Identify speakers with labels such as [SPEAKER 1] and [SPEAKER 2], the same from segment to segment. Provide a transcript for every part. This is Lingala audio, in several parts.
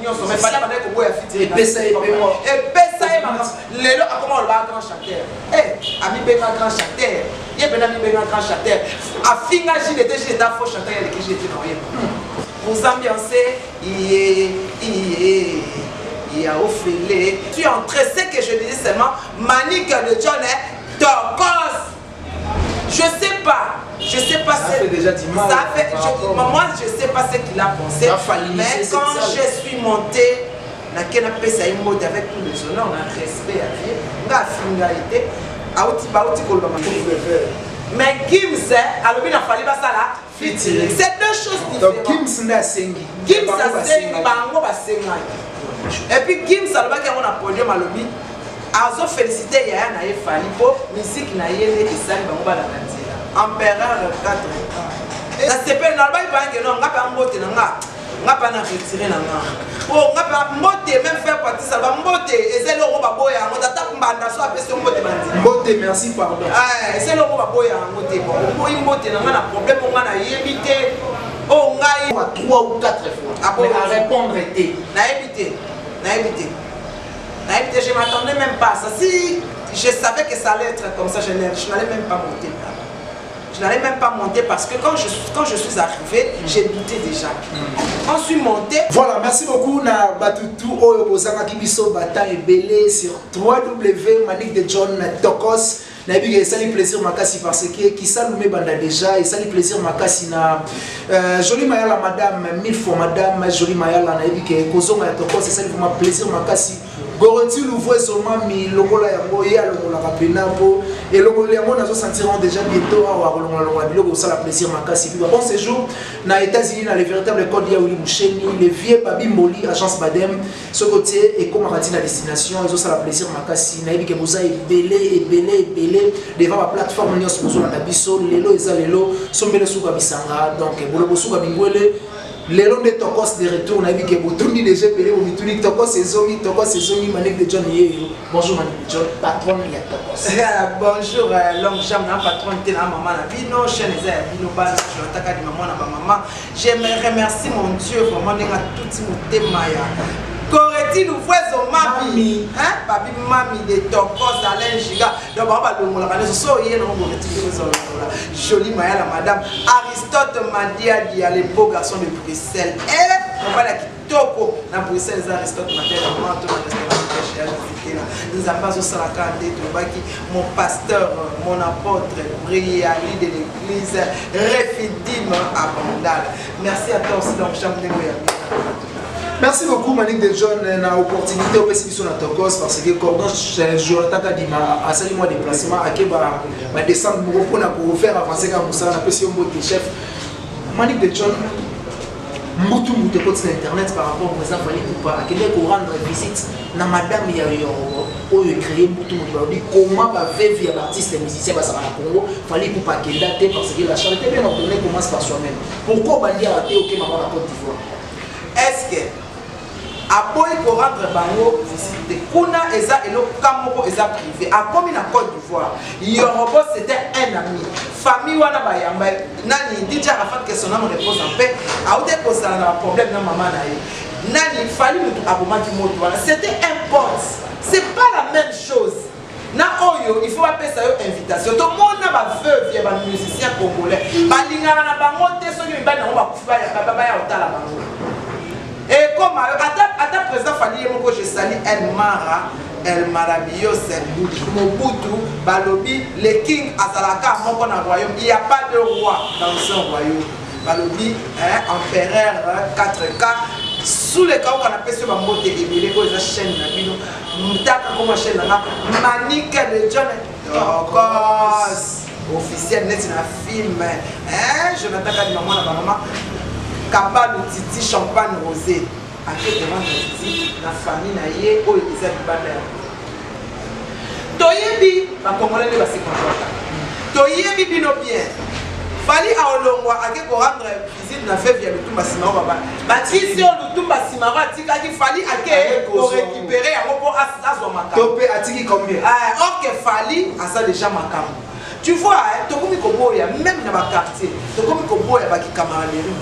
[SPEAKER 1] nyonso mais fallait bana ko boya fiti
[SPEAKER 2] et pesa et
[SPEAKER 1] lelo akoma le grand chanteur ami benga grand chanteur ye bena mi benga grand chanteur afinga jile déjà ta faux chanteur ya qui j'étais dans rien vous ambiancer il y a Ophélie tu es entré c'est que je disais seulement Manique de John Tokos je sais pas
[SPEAKER 2] ça fait déjà du mal
[SPEAKER 1] moi je sais pas ce qu'il a pensé mais quand je suis monté nakena pesa imode avec tout le honneur on a respect à vie nga finga été auti kolba mais Gims alobi na fali basala fitiri c'est deux choses différentes
[SPEAKER 2] donc Gims na sengi
[SPEAKER 1] Gims a sengi bango basenga et puis Gims alobaki on a podium alobi azo féliciter yaya na ye fali po musique na yele esali bango bala kanzela empereur 4 ça s'appelle normalement il non nga pa mbote na pas na retirer na nga oh nga pa mbote même faire partie ça va mbote ezelo ko baboya ngo tata kumbanda so apesi mbote bandi
[SPEAKER 2] mbote merci pardon
[SPEAKER 1] ezelo ko baboya ngo te bo mbote na nga na problème ngo na yebite oh ngai
[SPEAKER 2] 3 ou 4 fois mais à répondre était
[SPEAKER 1] na yebite je m'attendais même pas ça si je savais que ça allait être comme ça je n'allais même pas monter là. Je n'allais même pas monter parce que quand je suis arrivé, j'ai douté déjà. On suis monté.
[SPEAKER 2] Voilà, merci beaucoup na Batutu Oyo Bozanga Kibiso Bata et Belé sur Manique de John Tokos. Na biga esali plaisir makasi parce que qui salume banda déjà esali plaisir makasi na Jolie Mayala madame 1000 fois madame Jolie Mayala na biga kozonga ya Tokos esali vraiment plaisir makasi. Goroti l'ouvre seulement mi lokola ya boya lokola kapena po et lokola ya mona zo sentiront déjà bientôt à lokola biloko ça la plaisir makasi puis bon séjour na États-Unis na le véritable code ya Willy Moucheni le vieux Babi Moli agence Badem ce côté et comme arati na destination ils ont ça la plaisir makasi na biga boza belé devant la plateforme nyos bozo na biso lelo eza lelo sombele suka bisanga donc boloko suka bingwele lelo de Tokos de retour na bike botundi déjà pelé au mituni Tokos ezongi Manique de John yeyo bonjour Manique de John patron ya Tokos
[SPEAKER 1] bonjour long jam na patron te na maman na bino chaîne eza ya bino bana je nataka di maman na maman j'aimerais remercier mon Dieu vraiment nenga tout motema ya Coreti nous voisons mami hein papi mami de Tokos Alain Giga donc on va le mola kana so yé non Coreti Jolie Mayala madame Aristote Madia di à l'époque garçon de Bruxelles et on va la kitoko na Bruxelles Aristote Madia maman tout nous avons pas au salakande tobaki mon pasteur mon apôtre Briali de l'église Refidim Abondal merci à toi aussi donc chambre de
[SPEAKER 2] merci beaucoup Manique de John na opportunité au PCB sur la Tokos parce que Cordon Jonathan Kadima a sali moi déplacement à Keba va descendre pour faire avancer comme ça na PC Mbote chef Manique de John mutu côté internet par rapport aux enfants ou pas à quel pour rendre visite na madame ya yo oyo créer mutu dit comment va vivre l'artiste musicien va ça na Congo fallait pour pas qu'il date parce que la charité bien ordonnée commence par soi-même pourquoi bandia raté OK maman la Côte d'Ivoire
[SPEAKER 1] est-ce que aboyi ko rendre bango visite kuna eza elo kamoko eza privé a comme na Côte d'Ivoire Yorobo c'était un ami famille wana bayamba nani DJ Arafat que son âme repose en paix a outé ko ça na problème na maman na ye nani fali mutu abomaki moto wana c'était un pote c'est pas la même chose na oyo il faut appeler ça une invitation tout le monde na ba veuve ya ba musicien congolais balingana na bango te soki mibana ngo ba kufa ya baba ya otala bango. Et comme à ta président Fali Moko, je salue El Mara, El Maravillos, Mobutu, Balobi, les kings Azalaka, Moko na royaume. Il n'y a pas de roi dans son royaume. Balobi, empereur 4K. Sous les cas où on appelle ce Mamote et Bélé, où ils chaîne la bino, Mutaka comme chaîne là, Manique de John Tokos, officiel net dans le film. Je n'attends pas de maman. Kaba le titi champagne rosé à quel devant titi la famille na ye o ezali banda toyebi ba congolais ne ba se comporta toyebi bino bien fali a olongwa ake ko rendre visite na fait via Lutumba Simaro baba batisi o Lutumba Simaro atika ki fali ake ko récupérer yango po azwa makamo
[SPEAKER 2] topé atiki combien
[SPEAKER 1] or que fali asa déjà makamo tu vois tokomi koboya même na ba quartier tokomi koboya ba ki camaraderie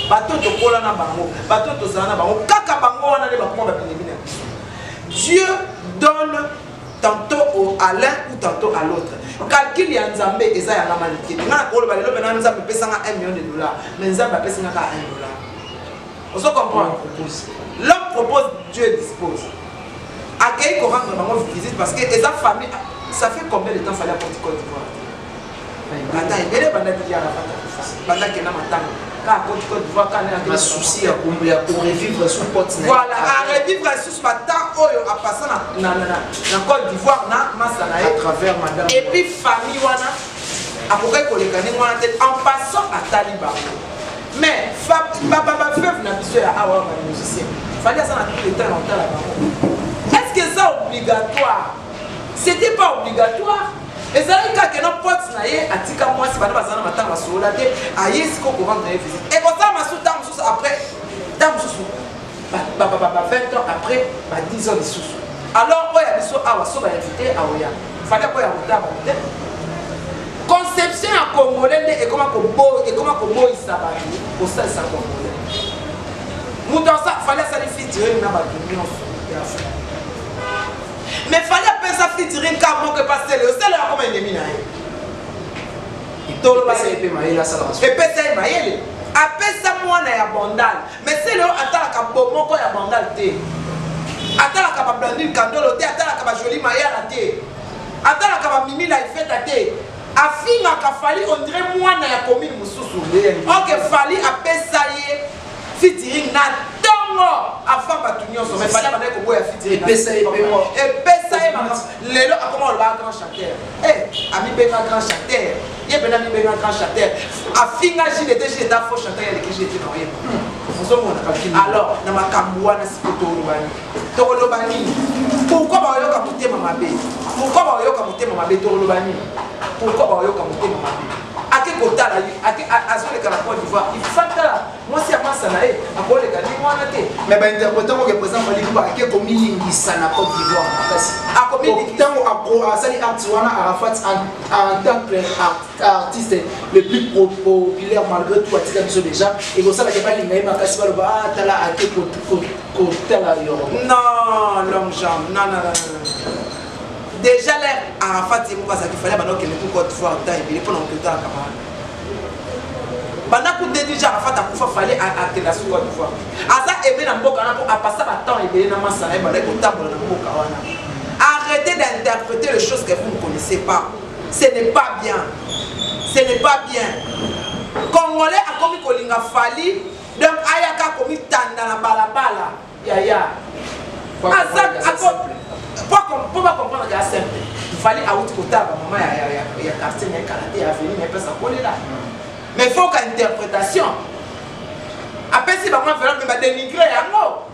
[SPEAKER 1] bato tokola na bango bato tozala na bango kaka bango wana nde bakoma babinemi na biso. Dieu donne tantôt à l'un ou tantôt à l'autre. Calcul ya Nzambe eza ya maliki. Ngana ko le balelo bena Nzambe pesanga 1 million de dollars, mais Nzambe pesanga ka 1 dollar. On se comprend. L'homme propose, Dieu dispose. Accueillir qu'on rentre dans notre visite parce que les familles, ça fait combien de temps fallait apporter Côte d'Ivoire? Attends, il y a des bandes qui
[SPEAKER 2] un souci à combler pour revivre sous Côte d'Ivoire.
[SPEAKER 1] Voilà, à revivre sous Pata, à passer dans Côte d'Ivoire, à
[SPEAKER 2] travers madame.
[SPEAKER 1] Et puis famille wana, à peu près en passant à Taliban. Mais papa veuve n'a besoin à avoir un musicien. Fallait ça dans tous les temps là-bas. Est-ce que c'est obligatoire? C'était pas obligatoire. Et ça veut dire que nos potes naïe à tika moi si pas dans matin ma sola té aïe ce qu'on rendre visite. Et comme ça ma sous tam sous après tam sous 20 ans après 10 ans de sous. Alors ouais il so awa so ba invité à oya. Fallait quoi ya rotaba té. Conception à congolais et comment ko boy ça ba au ça ça congolais. Mouton ça fallait ça les filles na ba union ya Afrique. Mais fallait appeler ça featuring car mon que passer le c'est là comme ennemi na il tolo ba c'est épée maïla ça la épée ça maïla appelle ça moi na ya bandal mais c'est là atala ka bomo ko ya bandal té atala ka ba blandine kandolo té atala ka ba joli maïla té atala ka ba mimi la fête té afinga ka fali on dirait moi na ya commune mususu OK fali appelle ça yé featuring na avant batunyo so mais fallait que boya fiti et pesa et lelo akoma le grand chanteur ami benga grand chanteur ye bena mi benga grand chanteur afinga jile était faux chanteur ya que j'étais dans rien alors na makambu wana sikoto lobani pourquoi ba yoka mutema mabe pourquoi ba yoka mutema mabe ake kotala ake azole kala Côte d'Ivoire il fatala moi si amasa na a kole kali mwana te
[SPEAKER 2] mais ba interprétant que président Fali Poupa ake komi lingisa na Côte d'Ivoire kasi a komi lingisa a sali Artiwana Arafat en tant qu'artiste le plus populaire malgré tout atika biso déjà et comme ça la keba linga ma kasi ba ba tala ake kotala yo
[SPEAKER 1] non long jambe non déjà l'air Arafat et Moussa qu'il fallait maintenant que le tout Côte d'Ivoire temps il est pendant que temps camarade pendant que déjà Arafat a poufa fallait à que la Côte d'Ivoire asa aimé na mboka na pour passer ba temps et bien na masa na ba ko table na mboka wana arrêtez d'interpréter les choses que vous ne connaissez pas ce n'est pas bien Congolais a commis kolinga fali donc ayaka commis tanda na balabala ya asa pour pas comprendre que c'est simple. Il fallait à autre côté, maman, il y a quartier, il y a karaté, il y a venu, il y a personne qui est là. Mais il faut qu'une interprétation. Après, si maman veut dénigrer un mot.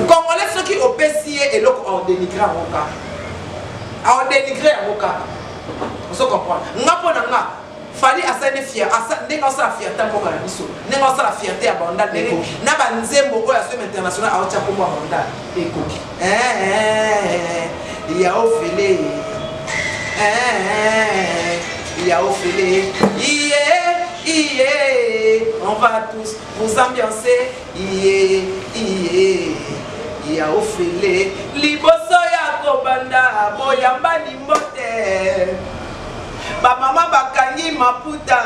[SPEAKER 1] Congolais, ceux qui ont PCA et l'autre ont dénigré un mot. On dénigré un mot. On se comprend. Fallait asane fier ndenge osala fierté mboka na biso ndenge osala fierté ya bandal ndenge na banzembo oyo asome international aotia kombo ya bandal ekoki il y a ofele on va tous vous ambiancer il y a ofele liboso ya kobanda boyamba limbote ba mama bakangi maputa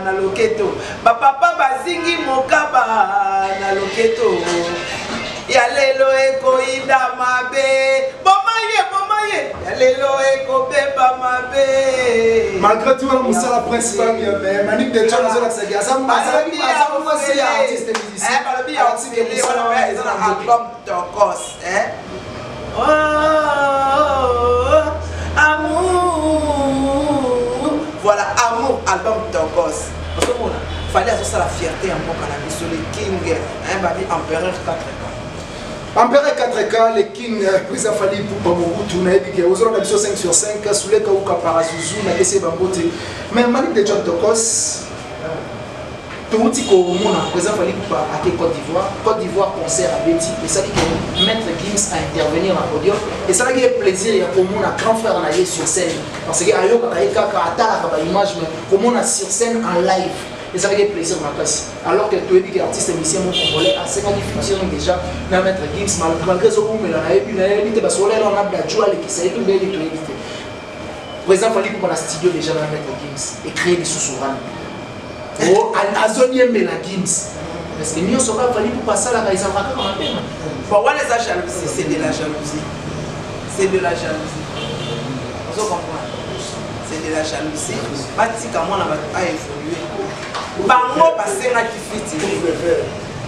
[SPEAKER 1] na loketo ba papa bazingi mokaba na loketo ya lelo eko ida mabe bomaye ya lelo eko beba mabe
[SPEAKER 2] malgré tout on musala principal mais Manic de John azola tsagi asamba c'est artiste musicien
[SPEAKER 1] album Tokos voilà, Amour, album Tokos. Il fallait associer la fierté en mboka na biso le king, empereur 4K.
[SPEAKER 2] Empereur 4K, le king, président Fali Poupa Mobutu, na ebi ke ozolo na biso 5 sur 5, Soule Kauka Parazuzu, na ese bambote. Mais Manic de John Tokos, Touti Komona, président Fali Poupa à Côte d'Ivoire concert à Betty, et ça dit que Maître Gims a intervenir en podium, et ça dit que plaisir il y a Komona grand frère en sur scène, parce que Ayo Kaka Atala Kaba image, mais Komona sur scène en live. et ça fait plaisir ma casse. Alors que tu es dit artiste musicien mon congolais à 50 featuring déjà na mettre Gims malgré ce qu'on met là et puis là il était parce qu'on a la joie qui ça tout bien tout évité. Par exemple, il fallait qu'on a studio déjà na mettre Gims et créer des sous-souverains. Oh, à zone mais la Gims. Parce que nous sommes pas fallu pour passer là ils en va quand même.
[SPEAKER 1] Bon, on les a jalousie, c'est de la jalousie. C'est de la jalousie. Vous comprenez? C'est de la jalousie. Bati comme on a évolué. Bango passé na qui fit.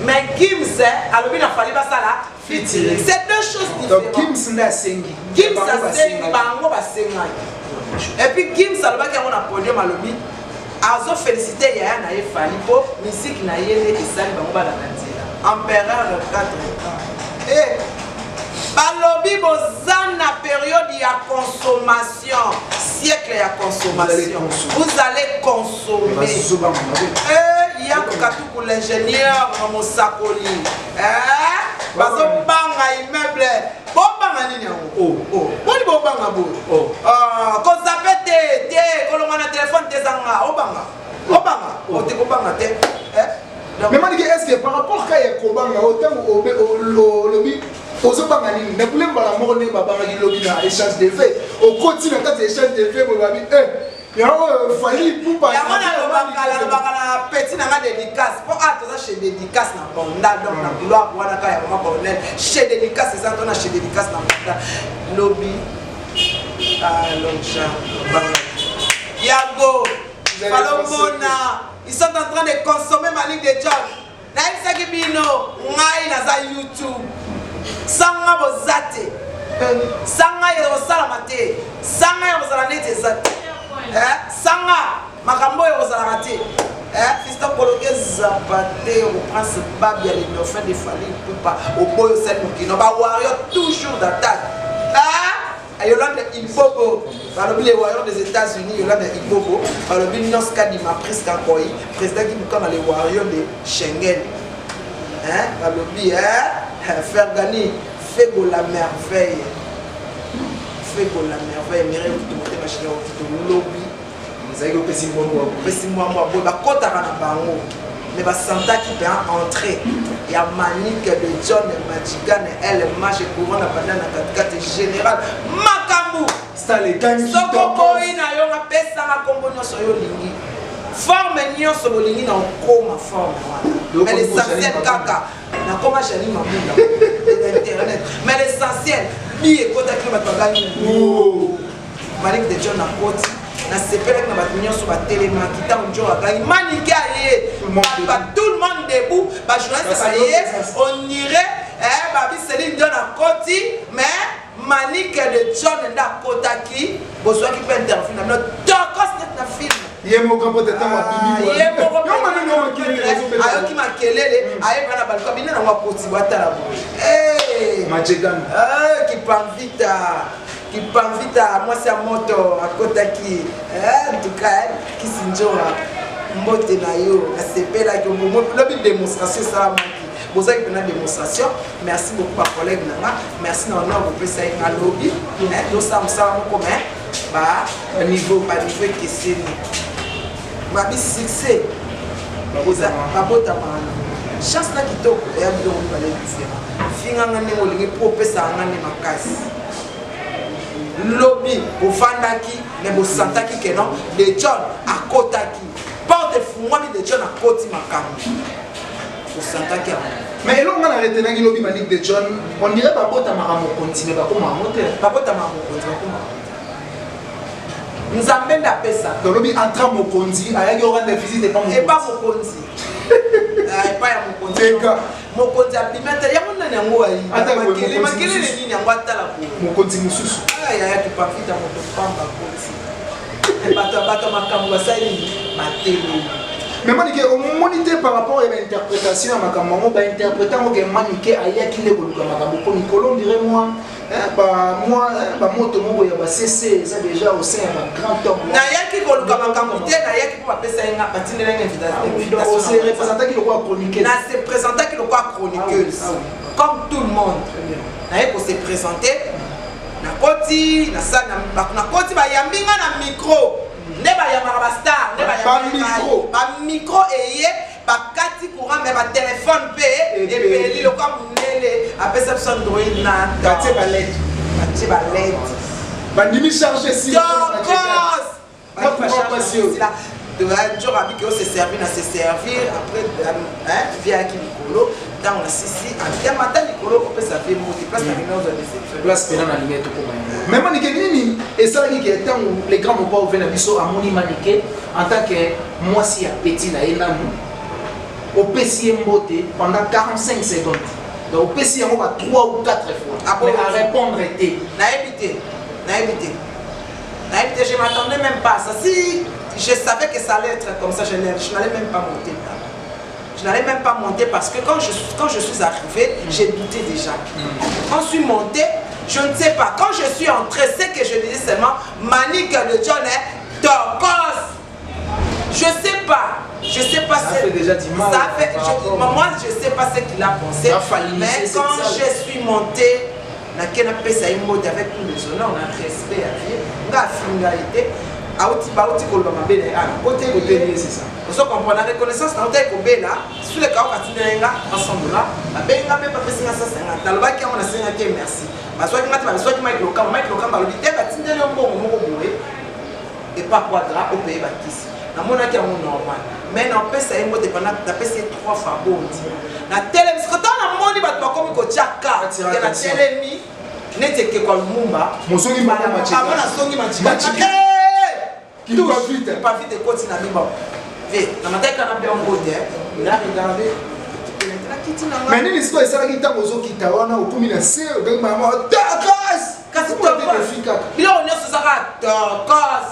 [SPEAKER 1] Mais Gims alors il a fallu pas ça là fit. C'est deux choses différentes.
[SPEAKER 2] Donc Gims n'a sengi.
[SPEAKER 1] Gims a sengi bango passé na. Et puis Gims alors qu'il on a produit malobi. Azo félicité Yaya na Fali po musique na yele esali bango ba la nzela. Empereur 4 ans. Eh balobi bozana période ya consommation, siècle ya consommation. Vous allez consommer. Eh il y a Katuku l'ingénieur Mosakoli. Bazo banga immeuble. Bobanga nini yango? Oh. Boni bobanga bo. Ko zapete te ko longa na téléphone te zanga obanga. O te kobanga te.
[SPEAKER 2] Mais moi est-ce que par rapport à Kobanga autant au lobby ozobanga nini na kulemba la mort ne babanga ki lobby na échange de faits au continent quand échange de faits mo babi fallait pour pas
[SPEAKER 1] ya mona lobaka petit na nga dédicace pour atoza chez dédicace na bonda donc na couloir wana ka ya mama colonel chez dédicace ça tona chez dédicace na bonda lobby loncha Yago Falomona ils sont en train de consommer ma ligne de job na isaki bino ngai na za YouTube sanga bozate sanga yo sala mate sanga yo sala nete zate sanga makambo yo sala mate fisto koloke zapate au prince babia les dauphins de Fali Ipupa au boyo sel mukino ba warrior toujours d'attaque Yolande Ibobo, les warriors des États-Unis, Yolande Ibobo, le Noska di ma presque encore, président qui nous connaît les warriors de Schengen. Fergani, Fego la merveille. Fego la merveille, Mireille, vous te montez ma chérie, vous te lobby. Vous avez fait moi, mais bah Santa qui peut entrer. Il y a Manique de John Majigan, elle marche courant à Banana 4 général. Makambu!
[SPEAKER 2] C'est les gars qui
[SPEAKER 1] Sokoko ina yo na pesa na kombo nyoso yo lingi. Forme nyoso bo lingi na koma forme. Mais l'essentiel kaka na koma jali mamunda. Internet. Mais l'essentiel bi ekota ki ba tangani. Manique de John na koti. Na sepelek na bat nyonso ba telema kita onjo agai Manique aye. Tout le monde debout, on irait, Babi Céline donne à Koti, mais Manique de John Nda Kotaki, besoin qui peut intervenir. Notre Tokos n'est un film.
[SPEAKER 2] Il y a mon grand de temps à
[SPEAKER 1] il y a mon grand qui m'a kelele, aïe, bana balcon, il y a un Koti Watala. Eh,
[SPEAKER 2] Majigan.
[SPEAKER 1] Qui prend vite à moi, c'est à moto, à Kotaki. En tout cas, qui s'injora. Mbote na yo na sepela ki mo lobi démonstration ça maki bozaki pena démonstration merci beaucoup à collègue nanga merci na honneur vous pesa na lobby do ça moko mais ba niveau question ma bi succès babota mana chance na kitoko ya bidon balé différent finga ngane ngolingi po pesa ngane makasi lobby bofandaki mais bosantaki que non les John akotaki porte fumwa mi de John à côté makambo au Santa Kia
[SPEAKER 2] mais là on a arrêté na lobby Manique de John on dirait pas bota maramo continuer ba comme moteur
[SPEAKER 1] pas bota maramo continuer comme nous amène la pesa
[SPEAKER 2] dans lobby entra mokonzi ayaki rendre visite et pas
[SPEAKER 1] mokonzi pas ya mokonzi abimete ya mona nango ayi makele nini yango atala ko
[SPEAKER 2] mokonzi mususu
[SPEAKER 1] ya ki pafita moto pamba konzi bato makambo basali matelo
[SPEAKER 2] mais Manique au monité par rapport à l'interprétation à makambo ba interprétant que Manique ayaki le koluka makambo ko Nicolas dirait moi moi moto moko ya ba CC ça déjà au sein d'un grand homme
[SPEAKER 1] na yaki koluka makambo te na yaki ko pesa nga batindela nga invitation
[SPEAKER 2] on se représenter qui le quoi chroniqueuse
[SPEAKER 1] na se présenter qui le quoi chroniqueuse comme tout le monde na yaki ko se présenter na koti na sana na koti ba yambinga na micro ne bayamaka ba star ne
[SPEAKER 2] micro
[SPEAKER 1] ba micro eye ba kati courant mais ba téléphone pe epeli loka munele apesa biso Android na
[SPEAKER 2] batie ba LED bandimi charger si
[SPEAKER 1] toujours avec eux se servir, se servir après via qui Nicolo dans la sisi à matin Nicolo on peut servir place la réunion de
[SPEAKER 2] place pénal à limite tout comme même manique nini et ça qui est temps les grands n'ont pas ouvert la biso à moni manique en tant que moi si à petit na enamu au PC mboté pendant 45 secondes donc au PC on va 3 ou 4 fois mais à répondre était
[SPEAKER 1] na évité je m'attendais même pas à ça si je savais que ça allait être comme ça, je n'allais même pas monter. Je n'allais même pas monter parce que quand je suis arrivé, j'ai douté déjà. Quand je suis monté, je ne sais pas. Quand je suis entré, c'est que je disais seulement Manique de John est Tokos. Je sais pas.
[SPEAKER 2] Ça fait déjà du mal.
[SPEAKER 1] Moi, je sais pas ce qu'il a pensé. Mais quand je suis monté, avec tous les honneurs, on a respect à vivre. On a finalité. Auti kolba mabele côté c'est ça on comprend la reconnaissance na hôtel kobela sur le cas katinenga ensemble là benga pe pa pesinga ça 50 taloba ki on a senga ke merci baswa ki ngati baswa ki Mike Lokamba lobi te batindele mbongo moko boye et pas quadra au pays bakisi na mona ki on normal mais na pesa yembo te pendant na pesa 3 fois bondi na télé parce que na moni bat ba komi ko chaka na télé mi nete ke kwa Lumumba
[SPEAKER 2] mosongi mama machika
[SPEAKER 1] amona songi machika
[SPEAKER 2] tout va vite
[SPEAKER 1] pas vite continue à mimba vite na mateka na bien ngode il a regardé
[SPEAKER 2] mais nini siko esala kita bozo kita wana okumi na se donc mama takas
[SPEAKER 1] kasi to efika bilo onyo saka takas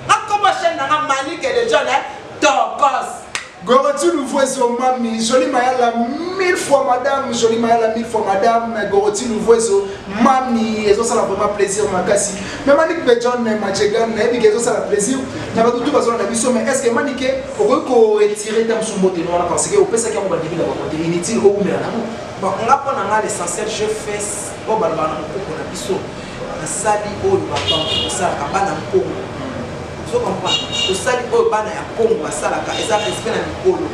[SPEAKER 1] na comme chaîne na Manique de John takas
[SPEAKER 2] Gorotu Louvoiso mami joli mayala 1000 fois madame joli mayala 1000 fois madame Gorotu Louvoiso mami ezo sala vraiment plaisir makasi mais Manique de John Machegan na ebi ezo sala plaisir na ba tout bazona na biso mais est-ce que Manique ko retirer tam son moté non parce que au pesa ki mo bandiki na ba côté inutile ko umela na
[SPEAKER 1] bon on a pas na l'essentiel je fais au balbana ko na biso na sali o ba pa ça ka bana ko vous comprenez le sali oyo bana ya Congo basalaka eza respect na mikolo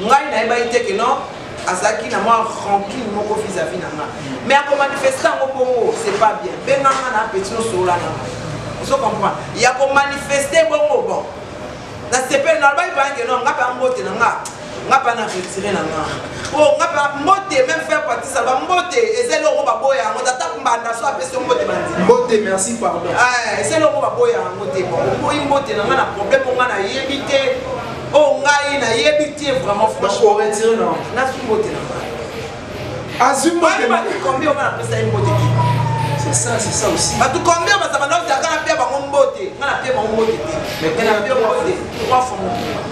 [SPEAKER 1] ngai na yeba ite ke non azaki na moi rancune moko vis-à-vis na nga mais ako manifester ngo bongo c'est pas bien benganga na petit no sola na vous comprenez ya ko manifester bongo bon na sepel na ba iba ke non ngapa mbote na nga ngapa na retirer na nga oh ngapa mbote même faire partie ça ba mbote ezelo ngo baboya ngo tata kumbanda so apesi mbote bandi
[SPEAKER 2] mbote merci pardon
[SPEAKER 1] ezelo ngo baboya ngo te bon boyi mbote na nga na problème nga na yebite oh ngai na yebite vraiment franchement
[SPEAKER 2] retirer non
[SPEAKER 1] na su mbote na nga
[SPEAKER 2] azum mbote
[SPEAKER 1] ba combien on a pesa mbote
[SPEAKER 2] c'est ça aussi
[SPEAKER 1] ba tu combien ba sabana za kana pia ba mbote nga na pia ba mbote te mais na pia mbote trois fois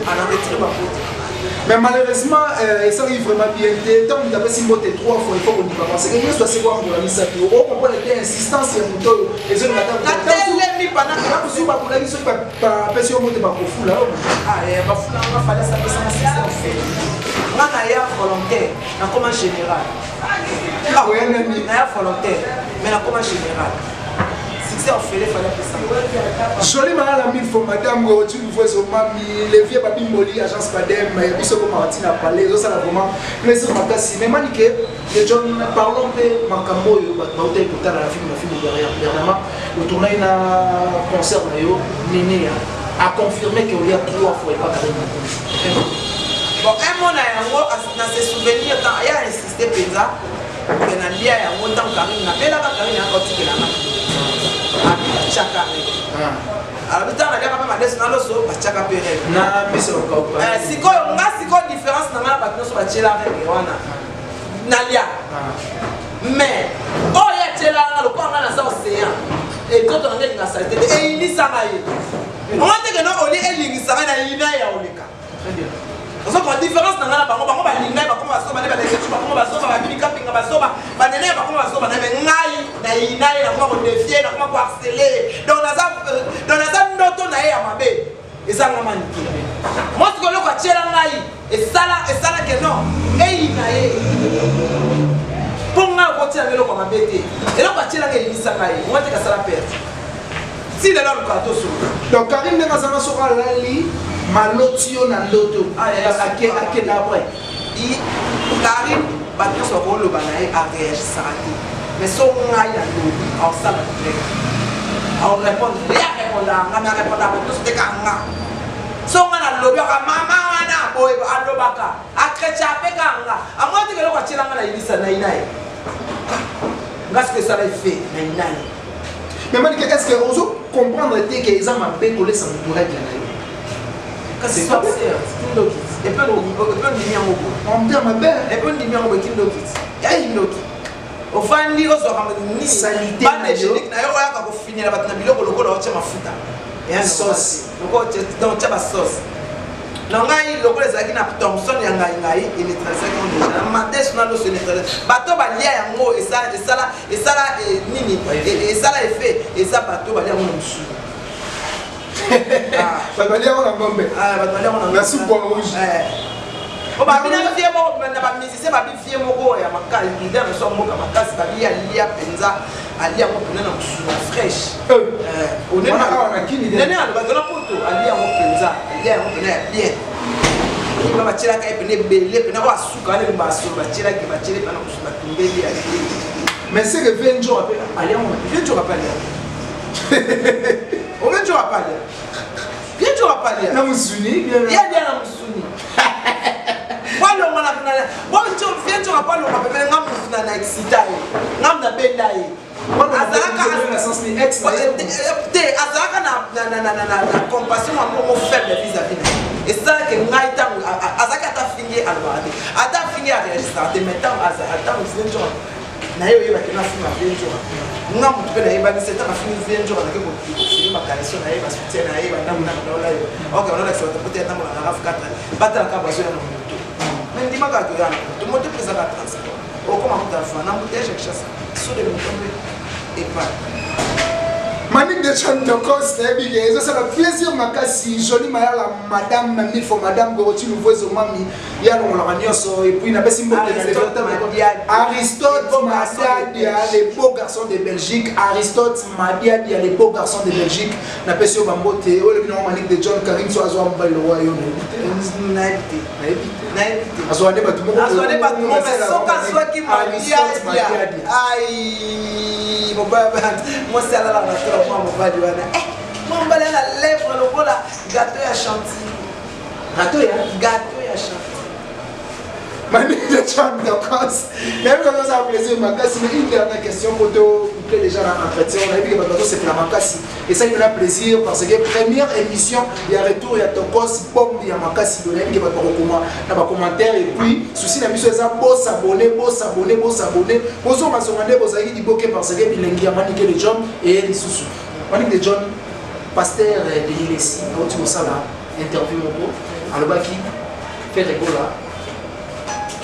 [SPEAKER 1] ana retirer ba mbote.
[SPEAKER 2] Mais malheureusement, ça arrive vraiment bien. Tant que tu as fait 3 fois, il faut qu'on y va. Parce que nous, c'est quoi on a mis ça. On comprend l'insistance et tout. Et je ne m'attends pas.
[SPEAKER 1] La télé, pendant que
[SPEAKER 2] je suis pas pour la vie, je suis pas personne qui m'a fou là.
[SPEAKER 1] Ah, il va foutre, on va faire ça, ça fait. Moi, je suis volontaire, comme général.
[SPEAKER 2] Ah oui, un ami.
[SPEAKER 1] Je suis volontaire, mais comme général.
[SPEAKER 2] Joli mal ami for madame Gorotu Louvoiso mami les vieux babi moli agence Padem biso ko Martina parler ça la vraiment plaisir makasi mais Manique de John parlons de makambo yo ba hôtel pour la film derrière dernièrement le tournage na concert na yo Néné a confirmé qu'il y a 3 fois et pas carrément
[SPEAKER 1] bon un mot na yango na se souvenir tant il a insisté penza que na lia yango tant Karine na bela Karine a continué la chaka alors le temps na pas ma descendre na loso ba chaka pere
[SPEAKER 2] na miso ko
[SPEAKER 1] sikoyo différence na ngana ba noso ba chela avec wana na lia mais oh ya chela na lo ko ngana sa océan et tout on ngeli na salté et ini sanga ye on va te que non oli elingi sanga na ina ya oleka très bien parce que la différence dans la bango ba lingai ba koma soba ne ba leketu ba koma ba soba ba bimi kapinga ba soba ba nene ba koma ba soba na ngai na inai na ko défier na ko harceler donc na za ndoto na ya mabe ezanga Manique moi ce que le ko tshela ngai et sala que non et inaye ponga ko tshela ngelo ko mabe te et le ko tshela ngai lisa ngai moi te ka sala perte Si le lolo kato so.
[SPEAKER 2] Donc Karim ndenge azana soka lali maloti yo na ndoto. Ake d'après.
[SPEAKER 1] Karim bato so ko lo banaye a réagir mais son ngai na lobi en ça on répond rien répondre à tout ce que kanga. So ngana lobi ka mama wana boy alobaka akrecha pekanga amwati kelo kwa chilanga na ibisa na inaye. Parce que ça l'a fait maintenant.
[SPEAKER 2] Mais Malik, est-ce que vous comprendre que les gens m'ont bécolé sans nous régler?
[SPEAKER 1] Quand c'est ça, c'est une logique. Et puis on dit bien au bout.
[SPEAKER 2] On me dit ma belle.
[SPEAKER 1] Et puis on dit bien au bout qu'il logique. Il y a une logique. Au fond, il y a une
[SPEAKER 2] salité.
[SPEAKER 1] Pas de génique. D'ailleurs, on va finir la bataille. Il y a une sauce. Et une sauce. Donc tu as la sauce. Donc il y a une Thompson et il est très second. Madès na lo se neutraliser. Bateau ba lia yango et ça nini et ça l'a fait et ça bateau ba lia yango musu.
[SPEAKER 2] Ba ba lia yango ngombe.
[SPEAKER 1] Ba ba lia yango
[SPEAKER 2] na soupe rouge.
[SPEAKER 1] O ba bina fie mo na ba musicien ba bi fie mo ko ya makali leader so mo ka makasi ba lia penza alia mo pena na musu na fresh.
[SPEAKER 2] On est na kini de.
[SPEAKER 1] Nene alo ba dona poto alia mo penza alia mo pena bien. Il va tirer quand il est belé, il va souka les bassos, va tirer qui va tirer pendant que je vais tomber.
[SPEAKER 2] Mais c'est que 20 jours après, allez on
[SPEAKER 1] 20 jours après. On 20 jours après. 20 jours après.
[SPEAKER 2] Na musuni,
[SPEAKER 1] il y a bien na musuni. Walo mwana kuna. Bonjo 20 jours après, on va faire ngam musuna na excité. Ngam na belai. Azaka
[SPEAKER 2] sens ni ex.
[SPEAKER 1] Azaka na compassion amour faible vis-à-vis. Et ça que ngaita azaka ta fingi alwade ata fingi a réagir de maintenant ata mfenjo na yo yeba kena fuma mfenjo ngamu tupela yeba ni seta na fingi mfenjo na keko fini makaleso na yeba soutien na yeba na la yo OK on a la sorte peut-être na na raf 4 bata ka baso na moto mais ndima ka to yana to moto pesa ka transport o koma mutafa na mutesha kishasa so de mutombe et pas
[SPEAKER 2] Manik de John Tokos, ça fait plaisir makasi joli mayala madame Mifo madame Goroti Louvoiso mami ya lo la nyoso et puis na besi mbo Aristote Madia les beaux garçons de Belgique Aristote Madia les beaux garçons de Belgique na besi o bambote o le bino Manik de John Karim so azo mbalo wa yo na azwane batu mo
[SPEAKER 1] soka swaki Madia ai mo baba mo sala la moi mon balai la lèvre le voilà gâteau à chantilly gâteau à chantilly
[SPEAKER 2] Mani de John Tokos même quand ça a plaisir makasi mais une dernière question pour te déjà dans l'entretien on a vu que bateau c'est la makasi et ça il me fait plaisir parce que première émission il y a retour il y a Tokos bombe il y a makasi donné que bateau comment dans les commentaires et puis souci la mission ça beau s'abonner bozo masongande bozaki di boké parce que bilengi ya Mani de John et les sous Mani de John pasteur de l'Ilesi au tout ça là interview mon alobaki fait rigola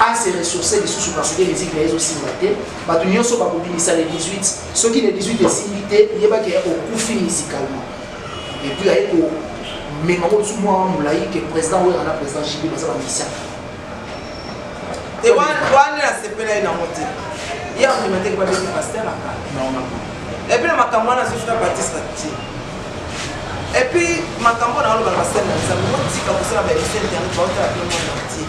[SPEAKER 2] à se ressourcer des sous parce que les églises aussi maté bato nyonso ba kobimisa les 18 ceux qui les 18 est limité il y a pas qu'il y a au coup musicalement et puis avec au mengo sous moi moulaï que président ou on a président JB dans sa mission
[SPEAKER 1] et wana la sepela ina moté il y a un matin quoi des pasteur là
[SPEAKER 2] non
[SPEAKER 1] et puis la makambo na sufra baptiste et puis makambo na lo ba pasteur na ça mo tika ko ça ba mission internet ba otala le monde entier.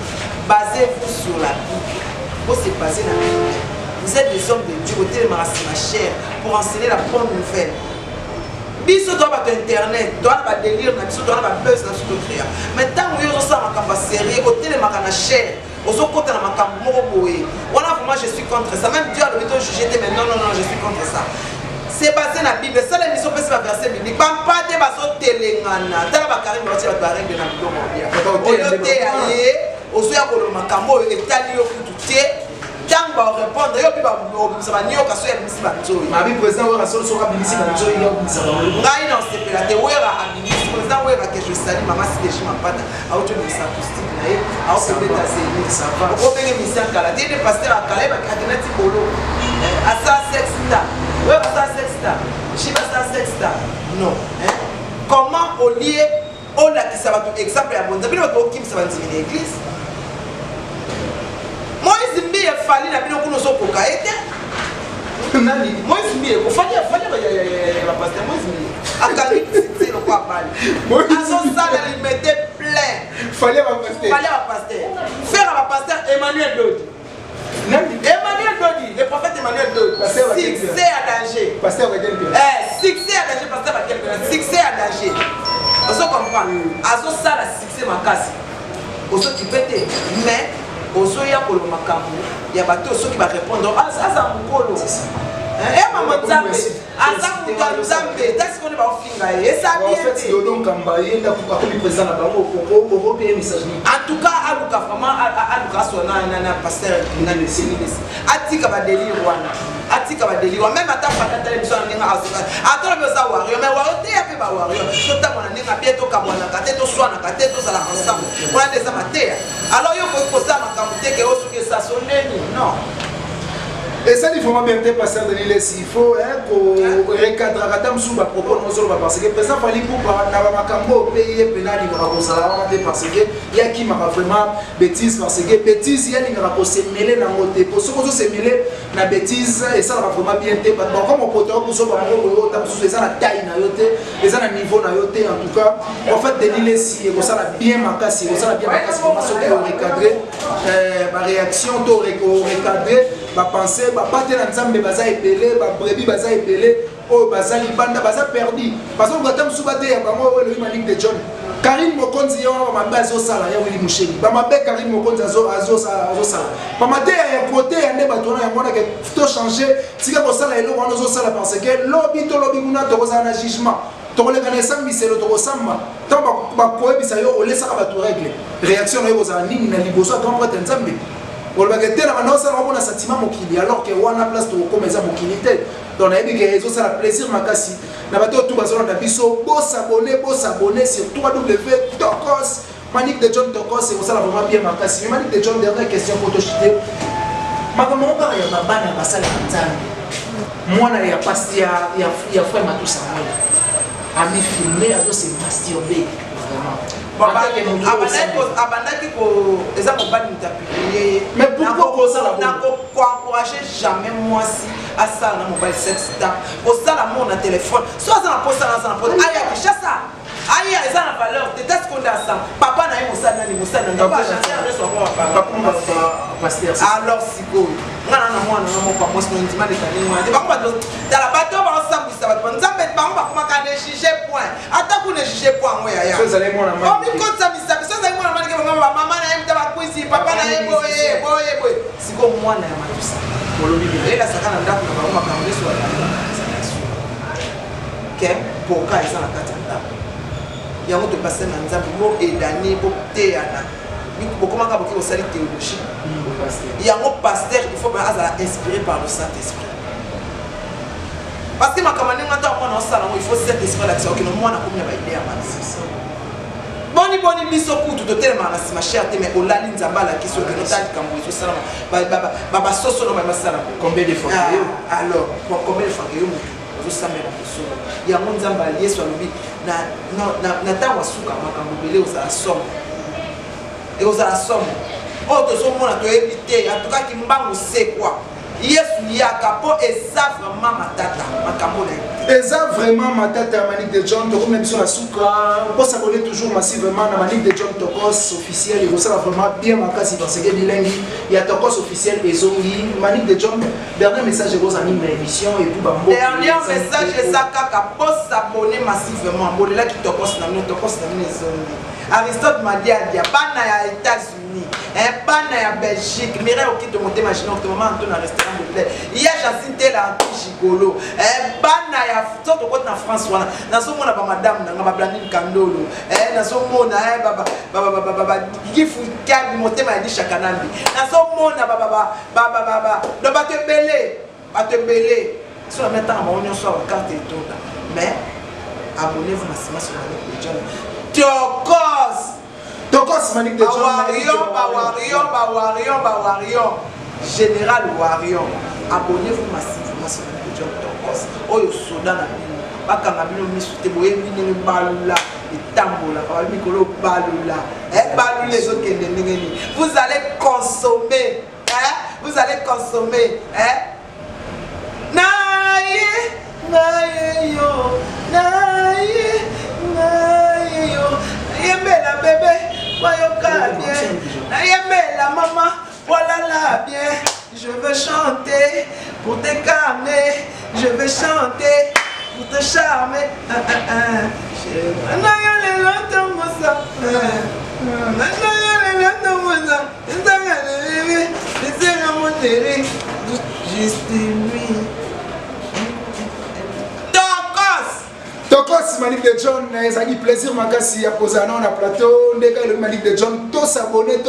[SPEAKER 1] Basez-vous sur la Bible. Vous se basez dans la Bible. Vous êtes des hommes de Dieu, vous êtes ma chair pour enseigner la bonne nouvelle. Biso doit pas internet, doit pas délire, biso doit pas buzz dans ce créa. Mais tant que vous avez ça ma sérieux, vous êtes ma chair. Vous êtes contre ma cambouré. Voilà pour moi je suis contre ça. Même Dieu a le but de juger, mais non, je suis contre ça. C'est basé dans la Bible. Ça l'émission peut se faire verset biblique. Pas de baso telengana. Dans la Karim, tu vas te régler dans le monde. Ozoya koloma makambo etali yo kututé tango ba répondre yo bi ba ça nyoka so ya bimisi ba nzoyi
[SPEAKER 2] mabi président wera solo so ka bimisi ba nzoyi yo bimisa ba
[SPEAKER 1] ngai non c'est pela te wera administre président wera que je salue maman si déjà ma pata auto de sa acoustique na ye au peut être assez ça va ko benge mission kala te de pasteur akala ba kadinati bolo asa sexta wera asa sexta shiba asa sexta non comment au lieu on a qui ça va tout exemple à bon d'abord au kim ça va dire l'église Moïse mbi ya fali na bino kuno so koka ete nani Moïse Mie fallait la pasteur Moïse Mie akali c'est le quoi parler azosala il mettait plein
[SPEAKER 2] fallait la
[SPEAKER 1] pasteur faire la pasteur Emmanuel Dodi Emmanuel Dodi le prophète Emmanuel Dodi succès à danger
[SPEAKER 2] pasteur
[SPEAKER 1] succès à danger pasteur succès à danger on comprend azosala succès makasi ozo kipete mais ozo ya kolo makambo ya bato soki ba répondre aza mukolo maman Nzambe aza mutu Nzambe tasi kone ba ofinga esa bien en fait
[SPEAKER 2] donc kambaye nda ko ko président na bango ko payer message ni
[SPEAKER 1] en tout cas aluka vraiment aluka sona na pasteur na Sinis atika ba délire wana même ata fata télévision ninga azuka atolo beza wario mais wario te ya pe ba wario to tamona ninga bieto kamwana kate to swana kate to sala ensemble wana desa matea alors yo ko sa makambo te ke osuke sa soneni non.
[SPEAKER 2] Et ça, il faut vraiment bien passer de l'île s'il faut recadrer propos parce que le président fallait pour Navamakambo payer pénal parce que il y a qui m'a vraiment bêtise parce que bêtise il y a qui m'a se mêler dans le pour ceux qui se mêler na bêtise et ça va vraiment bien te comme on peut pour ceux qui ça la taille na yote et ça le niveau na yote en tout cas en fait de l'île si et ça la bien makasi et ça la bien makasi comment ceux qui recadrer ma réaction to recadrer ba penser ba battre na nzambe baza epelé ba brebis baza epelé o baza libanda baza perdu parce que ngatam subate ya bango le Malik de John Karim Mokonzi yo ba mabazo sala ya Willy Musheli ba mabe Karim Mokonzi azo sala ba mate ya côté ya ne batona ya mona que to changer tika ko sala elo wana zo sala parce que lobby kuna to za na jugement to le kana sambi selo to samba to ba ko ebisa yo o lesa ka ba to règle réaction yo za nini na liboso to mwa nzambe alors que wana place to comme ça mokilité donc na que réseau ça la plaisir makasi na bato tout bazona na biso bo s'abonner sur www.tokos Manique de John Tokos et ça la vraiment bien makasi Manique de John dernière question pour te chuter makambo ngaka ya mabana basala nzambe mwana ya pasteur ya frère Matusa ami filmé azo se masturber vraiment. Mais pourquoi ça la
[SPEAKER 1] encourager jamais moi si à ça dans mobile sex temps au ça la mon téléphone soit ça la poste ça aïe ça aïe ça la valeur peut-être qu'on a ça papa na musa nani pas chanter alors si go ngana na mwana na mo kwa mosi ndima de tani mwana te bakoma dans la bateau ba ensemble ça va nzambe ba bakoma ka ne juger point ata ku ne juger point ngoya ya
[SPEAKER 2] so zale mwana
[SPEAKER 1] mama mi konza misabi so zale mwana mwana ke mama na yemta ba kwisi papa na yebo boye siko mwana ya matusa kolobi ela sakana ndako na bakoma ka ngeso wa ke poka eza na kati ndako yango to passer na nzambe mo edani bo teana comment on peut aussi théologie il y a un pasteur il faut être inspiré par le Saint-Esprit parce que ma camarade il faut cet esprit d'action que nous moi na comme ya idée à boni biso kutu to tellement ma chère mais au lali nzamba la question que nous tali kambo so sala baba soso no ba sala
[SPEAKER 2] combien de fois
[SPEAKER 1] alors combien de fois que zo samela so ya nzamba Yesu alobi na tawa suka makambo bele osala somme et aux assombres. Autre chose, on a évité, en tout cas, qui m'a c'est quoi? Yesu yakapo eza vraiment matata makambo
[SPEAKER 2] eza vraiment matata Manique de John Tokos même sur la souka pour s'abonner toujours massivement à Manique de John Tokos officiel et ça vraiment bien makasi parce que bilingue il y a Tokos officiel et zongi Manique de John dernier message vous anime l'émission et puis bambo
[SPEAKER 1] dernier message ça kaka pour s'abonner massivement bolela ki Tokos na zongi Aristote m'a dit à dia bana ya États-Unis bana ya Belgique mire au kit de monter machine au moment on a restaurant de plaît il y a Jacinthe la Gigolo bana ya toto ko na France wana na so mona ba madame na ba Blandine Kandolo na so mona baba gifu kabi monter ma di chakanambi na so mona baba do ba te belé sur la mettant en union soit carte et tout mais abonnez-vous massivement sur la chaîne
[SPEAKER 2] Tokos Manique de John
[SPEAKER 1] Warion Général Warion abonnez-vous massivement sur Manique de John Tokos oyo soda na bino bakanga bino misute boye bino balula etambola ba mikolo balula balula ezokende ndengeni vous allez consommer na Yembela bébé, voyoka bien. Yembela maman, voilà la bien. Je veux chanter pour te calmer. Je veux chanter pour te charmer. Juste lui.
[SPEAKER 2] Tokos Malik de John, ça dit plaisir makasi à poser na plateau. Ndeka le Malik de John, tous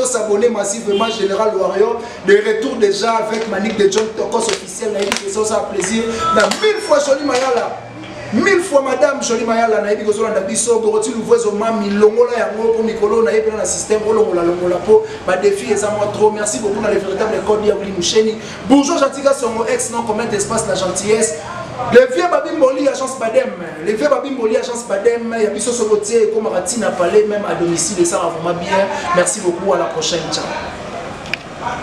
[SPEAKER 2] s'abonner massivement Général Warrior. De retour déjà avec Malik de John Tokos officiel. Na dit que ça plaisir. Na 1000 fois Jolie Mayala. 1000 fois madame Jolie Mayala na dit que ça na biso boroti louvezo mami longola yango pour mikolo na yepena na système longola po ba défi eza moi trop. Merci beaucoup na le véritable code ya Willy Moucheni. Bonjour Jantika son ex non comment espace la gentillesse. Le vieux Babimboli agence Badem, le vieux Babimboli agence Badem, il y a Bisso Solotier comme Ratina Palais même à domicile et ça va vraiment bien. Merci beaucoup, à la prochaine, ciao.